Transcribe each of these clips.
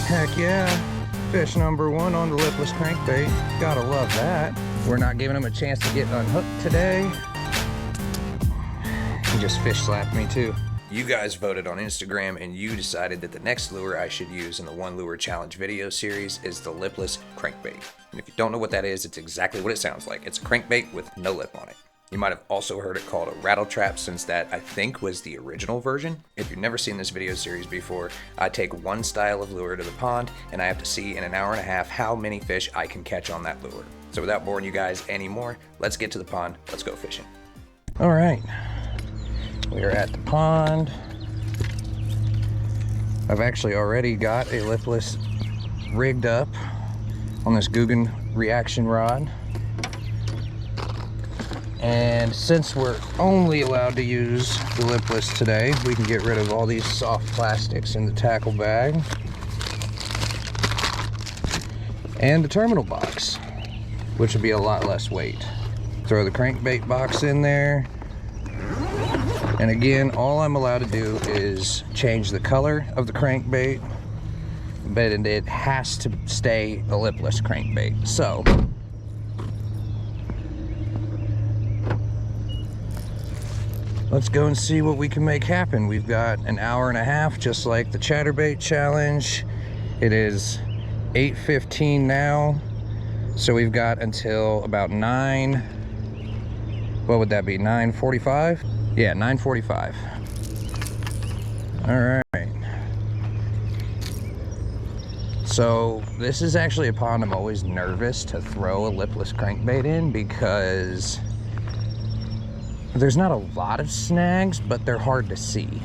Heck yeah. Fish number one on the Lipless Crankbait. Gotta love that. We're not giving him a chance to get unhooked today. He just fish slapped me too. You guys voted on Instagram and you decided that the next lure I should use in the One Lure Challenge video series is the Lipless Crankbait. And if you don't know what that is, it's exactly what it sounds like. It's a crankbait with no lip on it. You might have also heard it called a Rattletrap, since that, I think, was the original version. If you've never seen this video series before, I take one style of lure to the pond and I have to see in an hour and a half how many fish I can catch on that lure. So without boring you guys anymore, let's get to the pond, let's go fishing. All right, we are at the pond. I've actually already got a lipless rigged up on this Guggen reaction rod. And since we're only allowed to use the lipless today, we can get rid of all these soft plastics in the tackle bag and the terminal box, which would be a lot less weight. Throw the crankbait box in there. And again, all I'm allowed to do is change the color of the crankbait, but it has to stay a lipless crankbait. So let's go and see what we can make happen. We've got an hour and a half, just like the chatterbait challenge. It is 8:15 now, so we've got until about 9, what would that be, 9:45? Yeah, 9:45. All right. So this is actually a pond I'm always nervous to throw a lipless crankbait in, because there's not a lot of snags, but they're hard to see.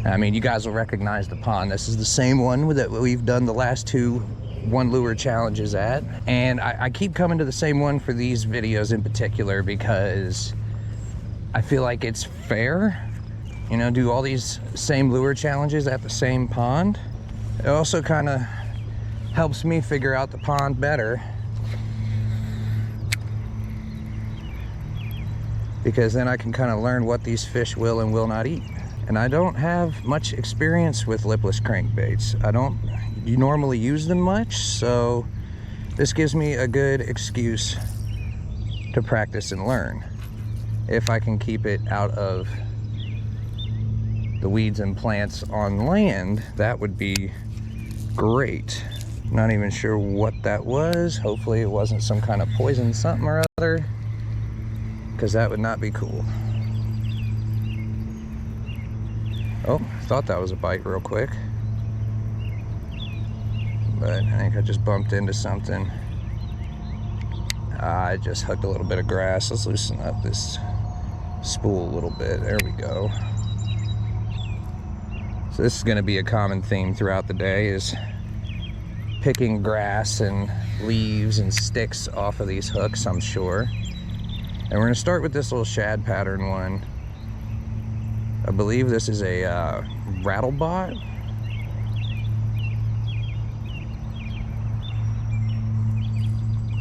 I mean, you guys will recognize the pond. This is the same one that we've done the last two One Lure challenges at. And I keep coming to the same one for these videos in particular because I feel like it's fair, you know, do all these same lure challenges at the same pond. It also kind of helps me figure out the pond better, because then I can kind of learn what these fish will and will not eat. And I don't have much experience with lipless crankbaits. You normally use them much, so this gives me a good excuse to practice and learn. If I can keep it out of the weeds and plants on land, that would be great. Not even sure what that was. Hopefully it wasn't some kind of poison something or other, because that would not be cool. Oh, thought that was a bite real quick, but I think I just bumped into something. I just hooked a little bit of grass. Let's loosen up this spool a little bit. There we go. So this is going to be a common theme throughout the day, is picking grass and leaves and sticks off of these hooks, I'm sure. And we're going to start with this little shad pattern one. I believe this is a Rattlebot.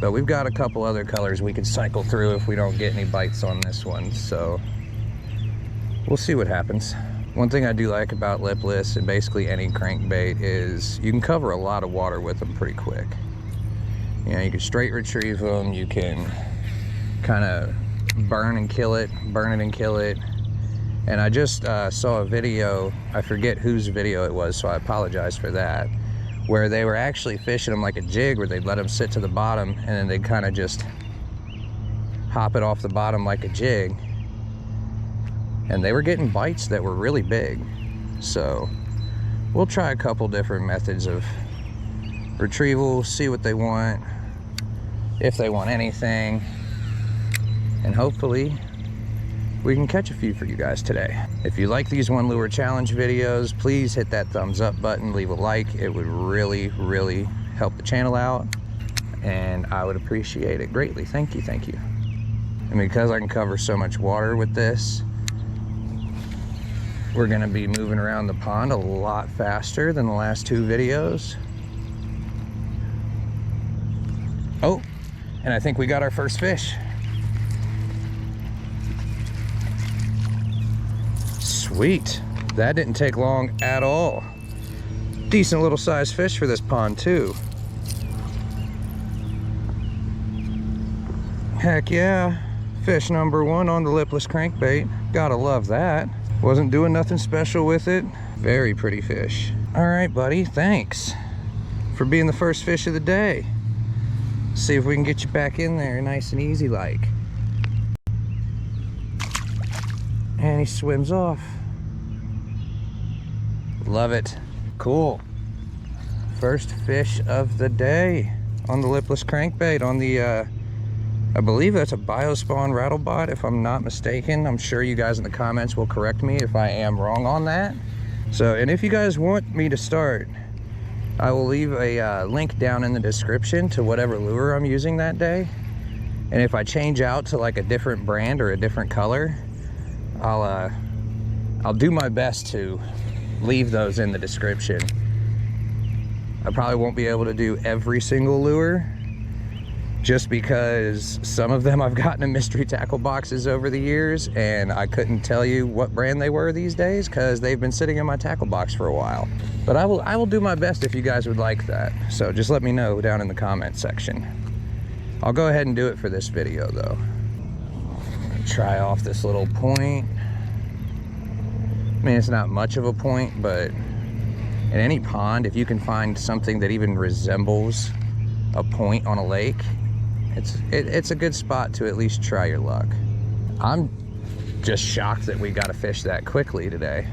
But we've got a couple other colors we could cycle through if we don't get any bites on this one. So we'll see what happens. One thing I do like about lipless and basically any crankbait is you can cover a lot of water with them pretty quick. You know, you can straight retrieve them, you can kind of burn and kill it, burn it and kill it. And I just saw a video, I forget whose video it was, so I apologize for that, where they were actually fishing them like a jig, where they'd let them sit to the bottom and then they'd kind of just hop it off the bottom like a jig. And they were getting bites that were really big. So we'll try a couple different methods of retrieval, see what they want, if they want anything, and hopefully we can catch a few for you guys today. If you like these One Lure Challenge videos, please hit that thumbs up button, leave a like. It would really, really help the channel out, and I would appreciate it greatly. Thank you, thank you. And because I can cover so much water with this, we're gonna be moving around the pond a lot faster than the last two videos. Oh, and I think we got our first fish. Sweet, that didn't take long at all. Decent little sized fish for this pond too. Heck yeah. Fish number 1 on the Lipless Crankbait. Gotta love that. Wasn't doing nothing special with it. Very pretty fish. All right, buddy, thanks for being the first fish of the day. See if we can get you back in there nice and easy like. And he swims off. Love it. Cool. First fish of the day on the Lipless Crankbait on the I believe that's a Biospawn Rattlebot, if I'm not mistaken. I'm sure you guys in the comments will correct me if I am wrong on that. So, and if you guys want me to start, I will leave a link down in the description to whatever lure I'm using that day. And if I change out to like a different brand or a different color, I'll do my best to leave those in the description. I probably won't be able to do every single lure, just because some of them I've gotten in mystery tackle boxes over the years and I couldn't tell you what brand they were these days because they've been sitting in my tackle box for a while. But I will do my best if you guys would like that. So just let me know down in the comment section. I'll go ahead and do it for this video though. Try off this little point. I mean, it's not much of a point, but in any pond, if you can find something that even resembles a point on a lake, it's a good spot to at least try your luck. I'm just shocked that we got a fish that quickly today.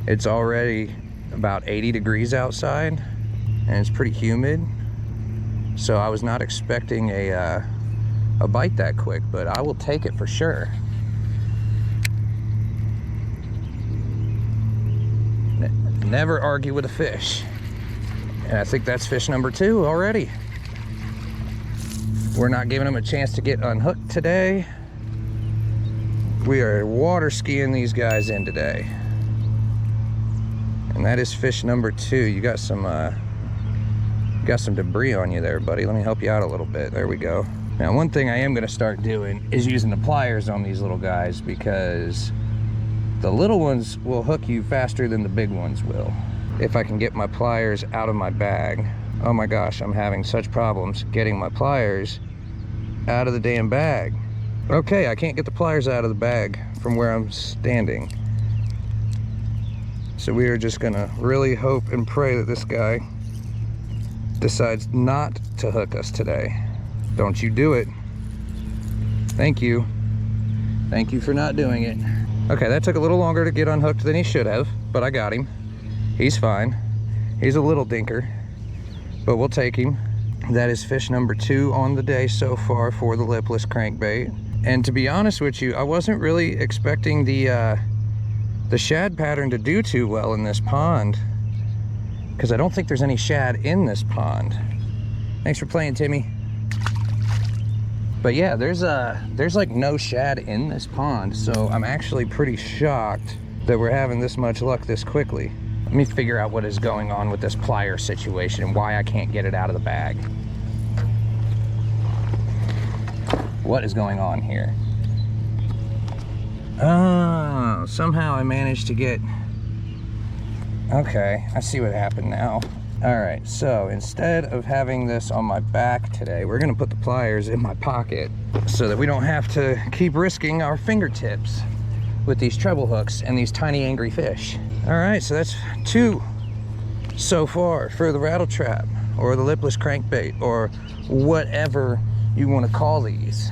It's already about 80 degrees outside and it's pretty humid, so I was not expecting a bite that quick, but I will take it for sure. Never argue with a fish. And I think that's fish number 2 already. We're not giving them a chance to get unhooked today. We are water skiing these guys in today. And that is fish number 2. You got some debris on you there, buddy. Let me help you out a little bit. There we go. Now, one thing I am gonna start doing is using the pliers on these little guys, because the little ones will hook you faster than the big ones will. If I can get my pliers out of my bag. Oh my gosh, I'm having such problems getting my pliers out of the damn bag. Okay, I can't get the pliers out of the bag from where I'm standing. So we are just gonna really hope and pray that this guy decides not to hook us today. Don't you do it. Thank you. Thank you for not doing it. Okay, that took a little longer to get unhooked than he should have, but I got him. He's fine. He's a little dinker, but we'll take him. That is fish number 2 on the day so far for the Lipless Crankbait. And to be honest with you, I wasn't really expecting the shad pattern to do too well in this pond, because I don't think there's any shad in this pond. Thanks for playing, Timmy. But yeah, there's like no shad in this pond, so I'm actually pretty shocked that we're having this much luck this quickly. Let me figure out what is going on with this plier situation and why I can't get it out of the bag. What is going on here? Oh, somehow I managed to get... Okay, I see what happened now. All right, so instead of having this on my back today, we're gonna put the pliers in my pocket so that we don't have to keep risking our fingertips with these treble hooks and these tiny angry fish. All right, so that's 2 so far for the Rattletrap or the Lipless Crankbait or whatever you want to call these.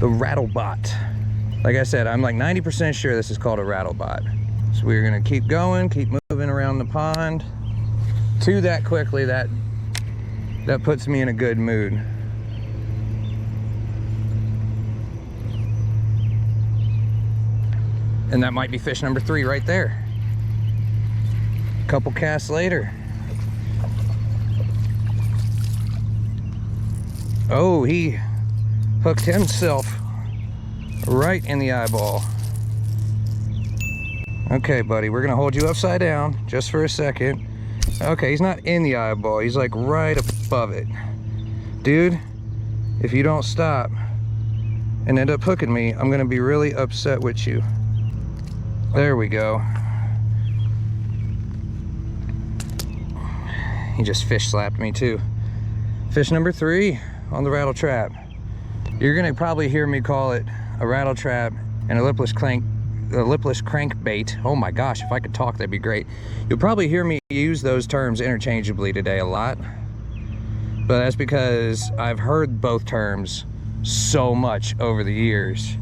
The Rattlebot. Like I said, I'm like 90% sure this is called a Rattlebot. So we're gonna keep going, keep moving around the pond. 2 that quickly, that puts me in a good mood. And that might be fish number 3 right there. Couple casts later. Oh, he hooked himself right in the eyeball. Okay, buddy, we're gonna hold you upside down just for a second. Okay, he's not in the eyeball, he's like right above it. Dude, if you don't stop and end up hooking me, I'm gonna be really upset with you. There we go. He just fish slapped me too. Fish number 3 on the Rattletrap. You're gonna probably hear me call it a Rattletrap and a Lipless Crankbait. Oh my gosh, if I could talk, that'd be great. You'll probably hear me use those terms interchangeably today a lot, but that's because I've heard both terms so much over the years.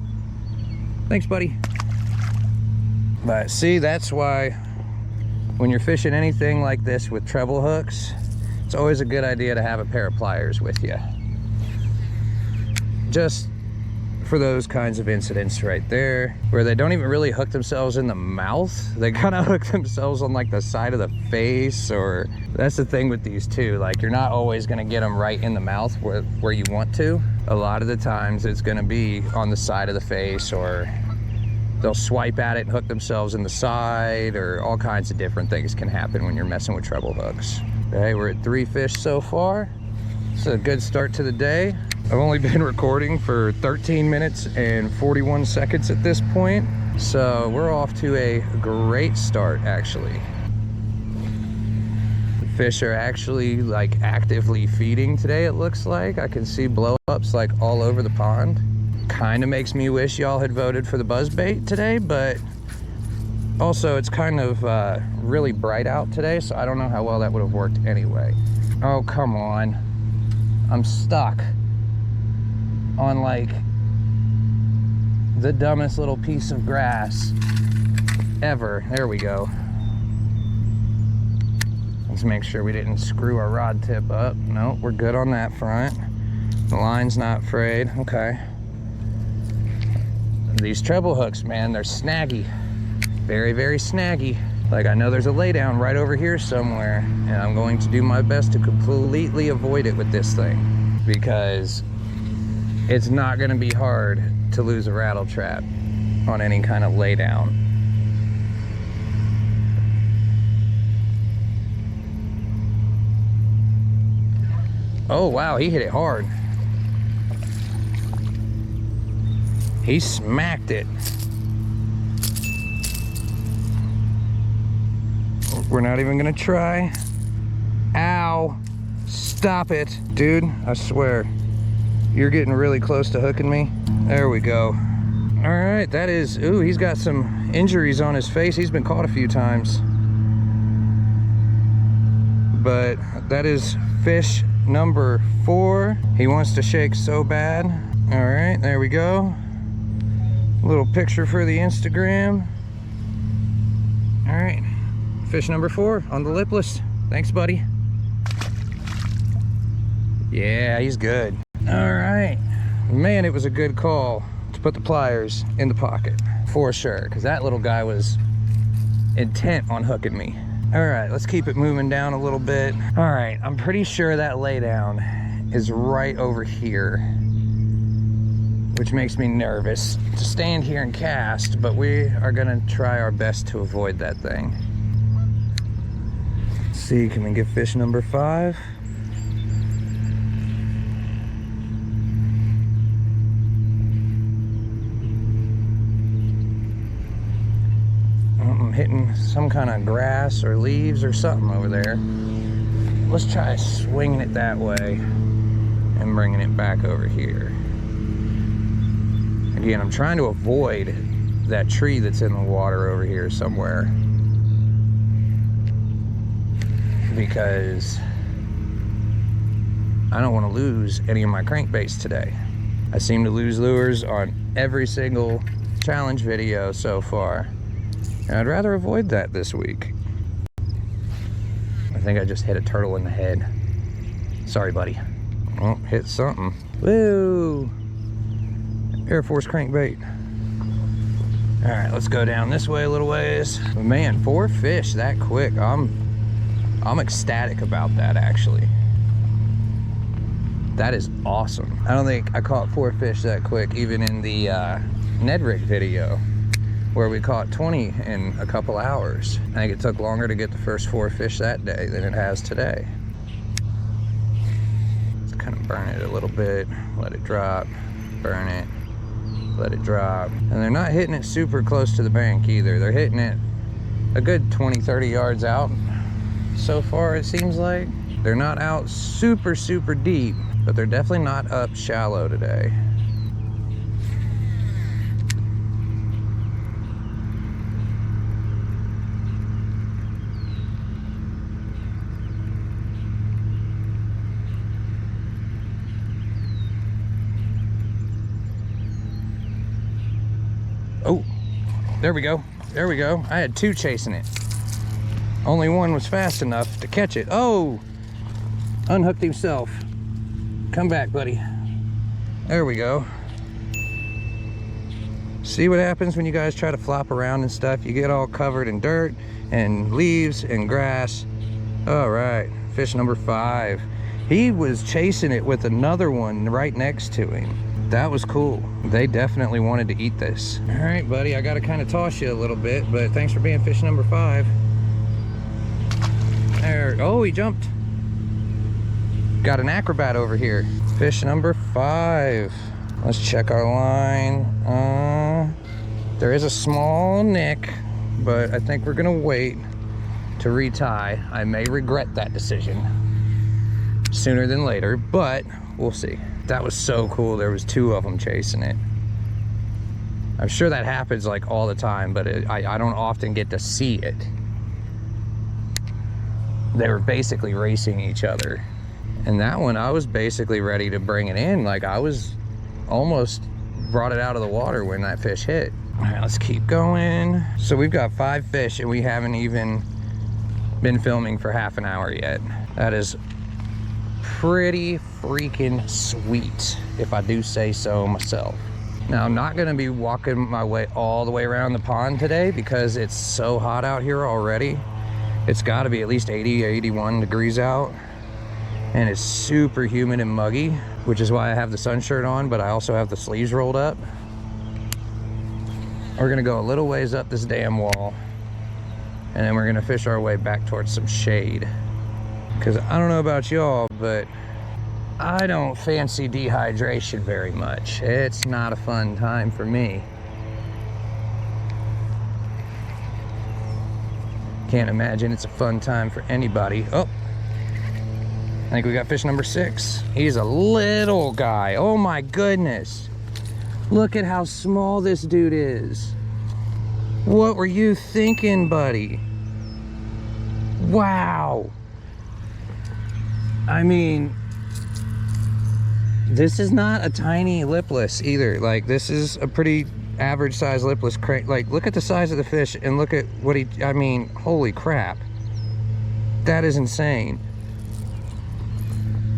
Thanks, buddy. But see, that's why when you're fishing anything like this with treble hooks, it's always a good idea to have a pair of pliers with you. Just for those kinds of incidents right there, where they don't even really hook themselves in the mouth. They kind of hook themselves on like the side of the face, or that's the thing with these too. Like, you're not always gonna get them right in the mouth where you want to. A lot of the times it's gonna be on the side of the face, or they'll swipe at it and hook themselves in the side, or all kinds of different things can happen when you're messing with treble hooks. Okay, we're at 3 fish so far. It's a good start to the day. I've only been recording for 13 minutes and 41 seconds at this point, so we're off to a great start actually. The fish are actually like actively feeding today, it looks like. I can see blow-ups like all over the pond. Kind of makes me wish y'all had voted for the buzzbait today, but also it's kind of really bright out today, so I don't know how well that would have worked anyway. Oh, come on. I'm stuck on like the dumbest little piece of grass ever. There we go. Let's make sure we didn't screw our rod tip up. No, we're good on that front. The line's not frayed. Okay. These treble hooks, man, they're snaggy. Very, very snaggy. Like, I know there's a laydown right over here somewhere, and I'm going to do my best to completely avoid it with this thing, because it's not gonna be hard to lose a Rattletrap on any kind of laydown. Oh wow, he hit it hard. He smacked it. We're not even gonna try. Ow, stop it. Dude, I swear, you're getting really close to hooking me. There we go. All right, that is, ooh, he's got some injuries on his face. He's been caught a few times. But that is fish number 4. He wants to shake so bad. All right, there we go. A little picture for the Instagram. All right, fish number 4 on the Lipless. Thanks, buddy. Yeah, he's good. All right, man, it was a good call to put the pliers in the pocket for sure, because that little guy was intent on hooking me. All right, let's keep it moving down a little bit. All right, I'm pretty sure that laydown is right over here, which makes me nervous to stand here and cast, but we are gonna try our best to avoid that thing. Let's see, can we get fish number 5? I'm hitting some kind of grass or leaves or something over there. Let's try swinging it that way and bringing it back over here. Again, I'm trying to avoid that tree that's in the water over here somewhere, because I don't want to lose any of my crankbaits today. I seem to lose lures on every single challenge video so far, and I'd rather avoid that this week. I think I just hit a turtle in the head. Sorry, buddy. Oh, hit something. Woo! Air Force crankbait. All right, let's go down this way a little ways. But man, 4 fish that quick. I'm ecstatic about that, actually. That is awesome. I don't think I caught 4 fish that quick, even in the Ned Rig video, where we caught 20 in a couple hours. I think it took longer to get the first 4 fish that day than it has today. Let's kind of burn it a little bit, let it drop, burn it, let it drop. And they're not hitting it super close to the bank either. They're hitting it a good 20, 30 yards out. so far, it seems like. They're not out super, super deep, but they're definitely not up shallow today. Oh, there we go. There we go. I had two chasing it. Only one was fast enough to catch it. Oh, unhooked himself. Come back, buddy. There we go. See what happens when you guys try to flop around and stuff? You get all covered in dirt and leaves and grass. All right, fish number 5. He was chasing it with another one right next to him. That was cool. They definitely wanted to eat this. All right, buddy, I gotta kind of toss you a little bit, but thanks for being fish number 5. There, oh, he jumped. Got an acrobat over here. Fish number 5. Let's check our line. There is a small nick, but I think we're gonna wait to retie. I may regret that decision sooner than later, but we'll see. That was so cool. There was 2 of them chasing it. I'm sure that happens like all the time, but I don't often get to see it. They were basically racing each other. And that one, I was basically ready to bring it in. Like I was almost brought it out of the water when that fish hit. All right, let's keep going. So we've got 5 fish and we haven't even been filming for half an hour yet. That is pretty freaking sweet, if I do say so myself. Now, I'm not gonna be walking my way all the way around the pond today because it's so hot out here already. It's gotta be at least 80, 81 degrees out. And it's super humid and muggy, which is why I have the sun shirt on, but I also have the sleeves rolled up. We're gonna go a little ways up this damn wall, and then we're gonna fish our way back towards some shade. Because I don't know about y'all, but I don't fancy dehydration very much. It's not a fun time for me. Can't imagine it's a fun time for anybody. Oh, I think we got fish number 6. He's a little guy. Oh my goodness. Look at how small this dude is. What were you thinking, buddy? Wow. I mean, this is not a tiny lipless either. Like, this is a pretty average size lipless crank. Like, look at the size of the fish and look at what I mean, holy crap. That is insane.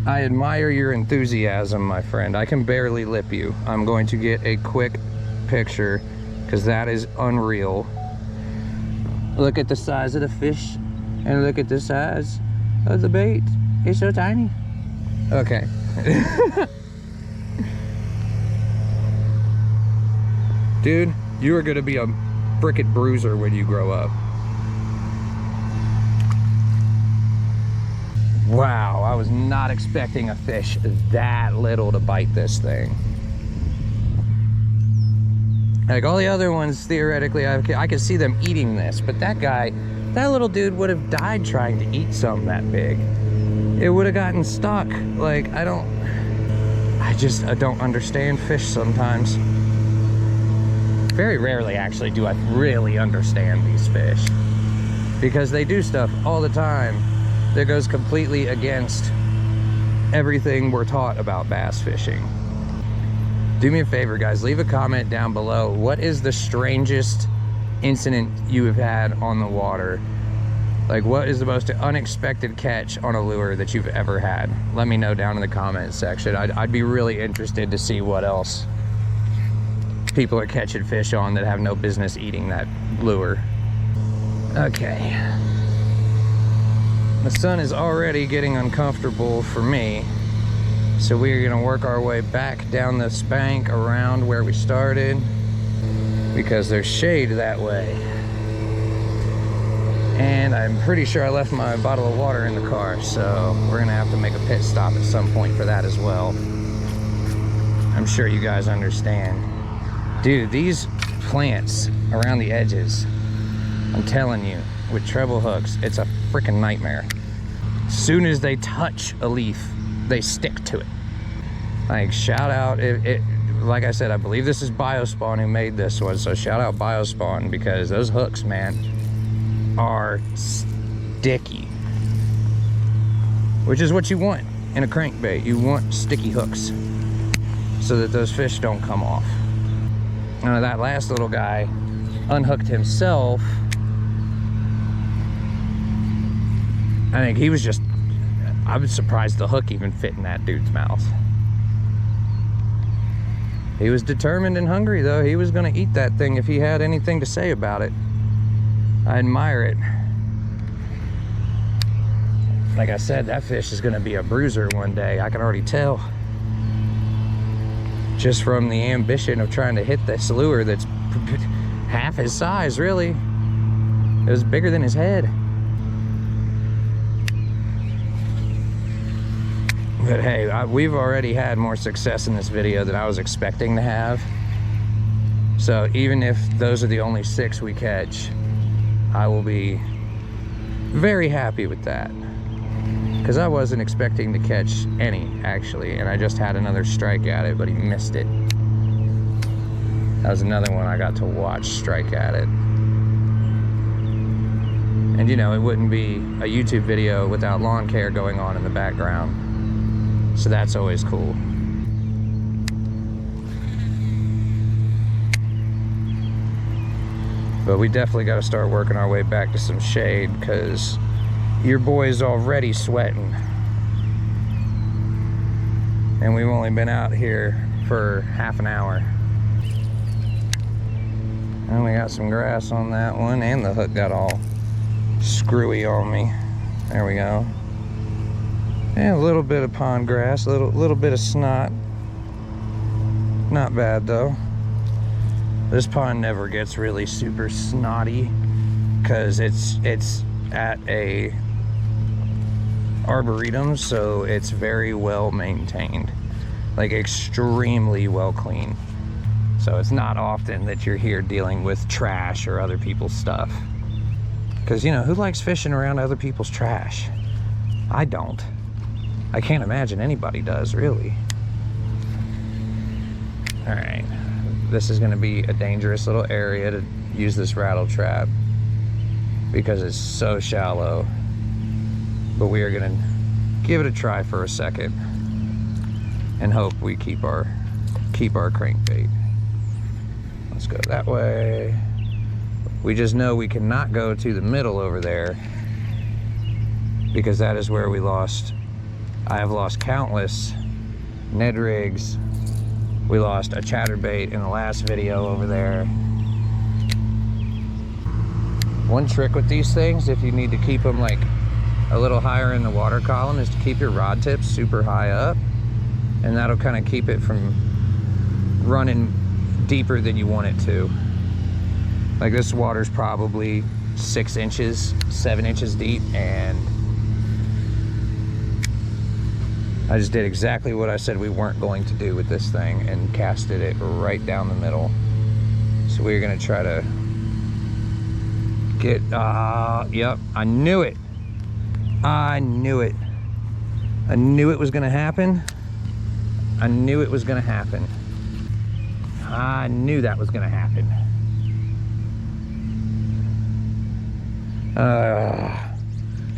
I admire your enthusiasm, my friend. I can barely lip you. I'm going to get a quick picture because that is unreal. Look at the size of the fish and look at the size of the bait. It's so tiny. Okay. Dude, you are gonna be a frickin' bruiser when you grow up. Wow, I was not expecting a fish that little to bite this thing. Like all the other ones, theoretically, I could see them eating this, but that guy, that little dude would have died trying to eat something that big. It would have gotten stuck. Like, I don't understand fish sometimes. Very rarely, actually, do I really understand these fish. Because they do stuff all the time that goes completely against everything we're taught about bass fishing. Do me a favor, guys, leave a comment down below. What is the strangest incident you have had on the water? Like, what is the most unexpected catch on a lure that you've ever had? Let me know down in the comments section. I'd be really interested to see what else people are catching fish on that have no business eating that lure. Okay. The sun is already getting uncomfortable for me, so we're gonna work our way back down this bank around where we started because there's shade that way. And I'm pretty sure I left my bottle of water in the car, so we're gonna have to make a pit stop at some point for that as well. I'm sure you guys understand. Dude, these plants around the edges, I'm telling you, with treble hooks, it's a freaking nightmare. As soon as they touch a leaf, they stick to it. Like, shout out, like I said, I believe this is Biospawn who made this one, so shout out Biospawn, because those hooks, man, are sticky. Which is what you want in a crankbait. You want sticky hooks so that those fish don't come off. Now, that last little guy unhooked himself. I think he was just, I was surprised the hook even fit in that dude's mouth. He was determined and hungry, though. He was gonna eat that thing if he had anything to say about it. I admire it. Like I said, that fish is gonna be a bruiser one day. I can already tell. Just from the ambition of trying to hit this lure that's half his size, really. It was bigger than his head. But hey, we've already had more success in this video than I was expecting to have. So even if those are the only 6 we catch, I will be very happy with that. Because I wasn't expecting to catch any, actually, and I just had another strike at it, but he missed it. That was another one I got to watch strike at it. And you know, it wouldn't be a YouTube video without lawn care going on in the background. So that's always cool. But we definitely got to start working our way back to some shade, because your boy's already sweating. And we've only been out here for half an hour. And we got some grass on that one, and the hook got all screwy on me. There we go. And a little bit of pond grass, little bit of snot. Not bad though. This pond never gets really super snotty because it's at a arboretum, so it's very well maintained, like extremely well cleaned. So it's not often that you're here dealing with trash or other people's stuff, because you know, who likes fishing around other people's trash? I don't. I can't imagine anybody does, really. All right, this is gonna be a dangerous little area to use this rattle trap because it's so shallow, but we are gonna give it a try for a second and hope we keep our crankbait. Let's go that way. We just know we cannot go to the middle over there, because that is where we lost. I have lost countless Ned rigs. We lost a chatterbait in the last video over there. One trick with these things, if you need to keep them like a little higher in the water column, is to keep your rod tips super high up, and that'll kind of keep it from running deeper than you want it to. Like, this water's probably 6 inches, 7 inches deep, and I just did exactly what I said we weren't going to do with this thing and casted it right down the middle. So we're gonna try to get, yep, I knew it. I knew it. I knew it was gonna happen. I knew it was gonna happen. I knew that was gonna happen.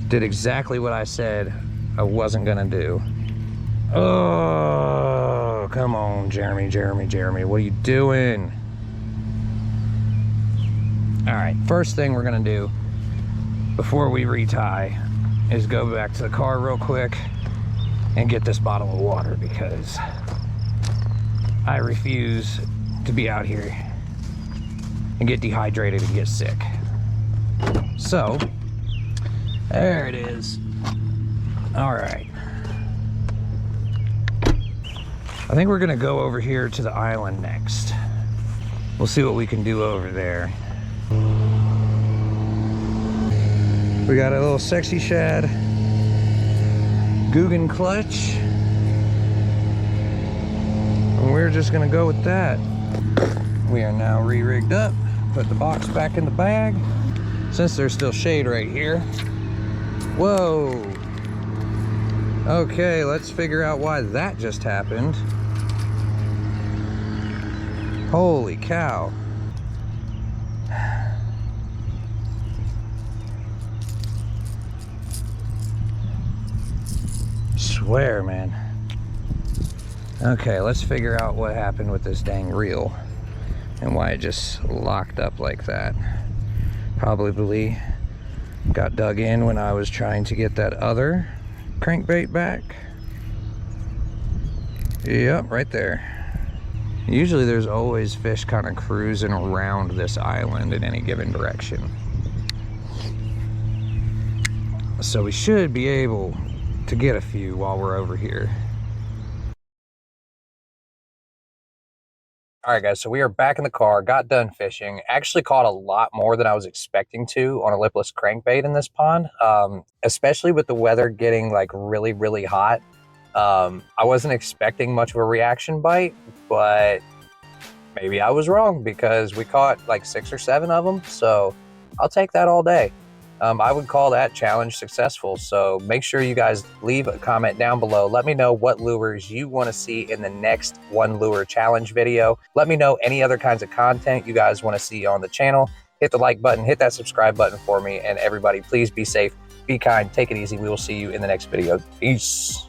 Did exactly what I said I wasn't gonna do. Oh, come on, Jeremy, what are you doing? All right, first thing we're gonna do before we retie is go back to the car real quick and get this bottle of water, because I refuse to be out here and get dehydrated and get sick. So, there it is. All right. I think we're gonna go over here to the island next. We'll see what we can do over there. We got a little sexy shad Guggen clutch, and we're just gonna go with that. We are now re-rigged up, put the box back in the bag. Since there's still shade right here, Whoa. Okay, let's figure out why that just happened. Holy cow. Swear, man. Okay, let's figure out what happened with this dang reel and why it just locked up like that. Probably got dug in when I was trying to get that other crankbait back. Yep, right there. Usually there's always fish kind of cruising around this island in any given direction. So we should be able to get a few while we're over here. All right, guys, so we are back in the car, got done fishing, actually caught a lot more than I was expecting to on a lipless crankbait in this pond, especially with the weather getting like really, really hot. I wasn't expecting much of a reaction bite, but maybe I was wrong because we caught like 6 or 7 of them, so I'll take that all day. I would call that challenge successful. So make sure you guys leave a comment down below. Let me know what lures you want to see in the next 1 lure challenge video. Let me know any other kinds of content you guys want to see on the channel. Hit the like button, hit that subscribe button for me, and everybody please be safe, be kind, take it easy. We will see you in the next video. Peace.